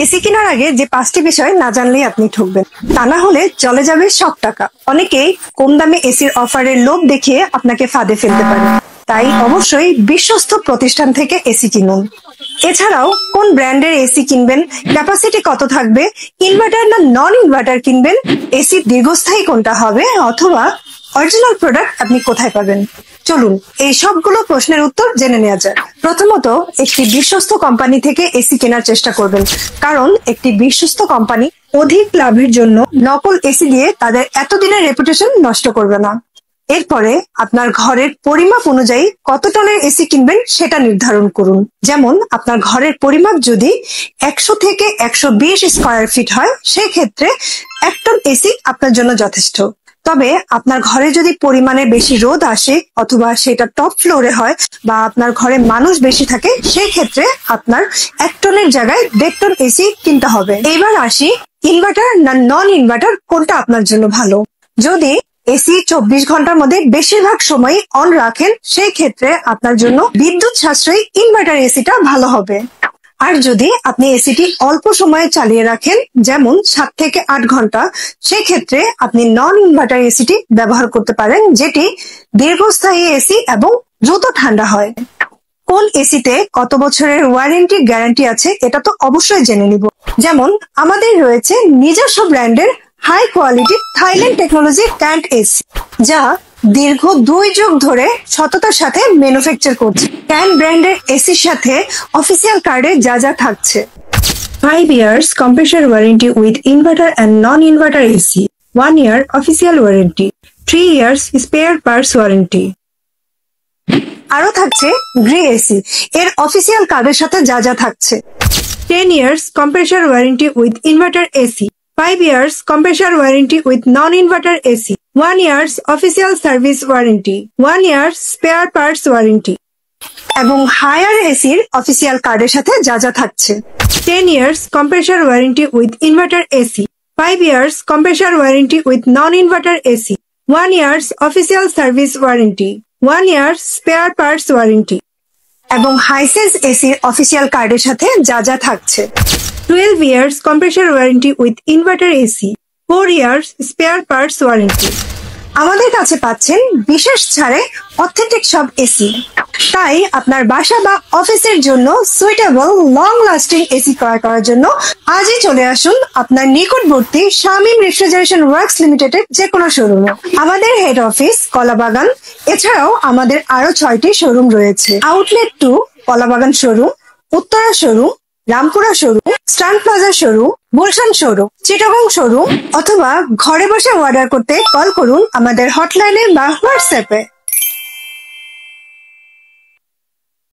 AC কেনার আগে যে 5টি বিষয় না জানলেই আপনি ঠকবেন, তা না হলে চলে যাবে সব টাকা। অনেকেই কম দামে এসির অফারের লোভ দেখিয়ে আপনাকে ফাঁদে ফেলতে পারে, তাই অবশ্যই বিশ্বস্ত প্রতিষ্ঠান থেকে এসি কিনুন। এছাড়াও কোন ব্র্যান্ডের এসি কিনবেন, ক্যাপাসিটি কত থাকবে, ইনভার্টার না নন ইনভার্টার কিনবেন, এসি দীর্ঘস্থায়ী কোনটা হবে, অথবা অরিজিনাল প্রোডাক্ট আপনি কোথায় পাবেন, চলুন এই সবগুলো প্রশ্নের উত্তর জেনে নেওয়া যাক। প্রথমত, একটি বিশ্বস্ত কোম্পানি থেকে এসি কেনার চেষ্টা করবেন, কারণ একটি বিশ্বস্ত কোম্পানি অধিক লাভের জন্য নকল এসি দিয়ে তাদের এতদিনের রেপুটেশন নষ্ট করবে না। এরপরে আপনার ঘরের পরিমাপ অনুযায়ী কত টনের এসি কিনবেন সেটা নির্ধারণ করুন। যেমন আপনার ঘরের পরিমাপ যদি 100 থেকে 120 স্কয়ার ফিট হয়, সেক্ষেত্রে 1 টন এসি আপনার জন্য যথেষ্ট। তবে আপনার ঘরে যদি পরিমাণে বেশি রোদ আসে, অথবা সেটা টপ ফ্লোরে হয়, বা আপনার ঘরে মানুষ বেশি থাকে, সেই ক্ষেত্রে আপনার 1 টনের জায়গায় 1.5 টন এসি কিনতে হবে। এবার আসি, ইনভার্টার না নন ইনভার্টার কোনটা আপনার জন্য ভালো। যদি এসি 24 ঘন্টার মধ্যে বেশিরভাগ সময় অন রাখেন, সেই ক্ষেত্রে আপনার জন্য বিদ্যুৎ সাশ্রয়ী ইনভার্টার এসিটা ভালো হবে। আর যদি আপনি এসিটি অল্প সময়ে চালিয়ে রাখেন, যেমন 7 থেকে 8 ঘন্টা, সেই ক্ষেত্রে আপনি নন ইনভার্টার এসিটি ব্যবহার করতে পারেন, যেটি দীর্ঘস্থায়ী এসি এবং দ্রুত ঠান্ডা হয়। কোন এসিতে কত বছরের ওয়ারেন্টি গ্যারান্টি আছে এটা তো অবশ্যই জেনে নিব। যেমন আমাদের রয়েছে নিজস্ব ব্র্যান্ডের হাই কোয়ালিটি থাইল্যান্ড টেকনোলজি ক্যান্ট এসি, যা দীর্ঘ 2 যুগ ধরে সততার সাথে ম্যানুফ্যাকচার করছে। ক্যান্ট ব্র্যান্ডের এসির সাথে অফিসিয়াল কার্ডে যা যা থাকছে: 5 years compressor warranty with inverter and non-inverter AC, 1 year official warranty, 3 years spare parts warranty। আরো থাকছে গ্রে এসি, এর অফিসিয়াল কার্ডের সাথে যা যা থাকছে: 10 years compressor warranty with inverter AC, 5 years compressor warranty with non-inverter AC, 1 years official service warranty, 1 year spare parts warranty। এবং higher এসির অফিসিয়াল কার্ডের সাথে যা যা থাকছে: 10 years compressor warranty with inverter AC, 5 years compressor warranty with non-inverter AC, 1 year's official service warranty, 1 year spare parts warranty। এবং Hisense এসির official কার্ডের সাথে যা যা থাকছে: 12 years compressor warranty with inverter AC, 4 years spare parts warranty। আমাদের কাছে পাচ্ছেন বিশেষ ছাড়ে অথেন্টিক সব এসি। তাই আপনার বাসা বা অফিসের জন্য সুইটেবল লং লাস্টিং এসি ক্রয় করার জন্য আজই চলে আসুন আপনার নিকটবর্তী শামীম রেফ্রিজারেশন ওয়ার্কস লিমিটেডের যে কোনো শোরুমে। আমাদের হেড অফিস কলাবাগান, এছাড়াও আমাদের আরো 6টি শোরুম রয়েছে: outlet 2 Kalabagan showroom, Uttara showroom, Rampura showroom, স্টান plaza showroom, Gulshan showroom, Chittagong showroom, অথবা ঘরে বসে অর্ডার করতে কল করুন আমাদের হটলাইনে বা হোয়াটসঅ্যাপে।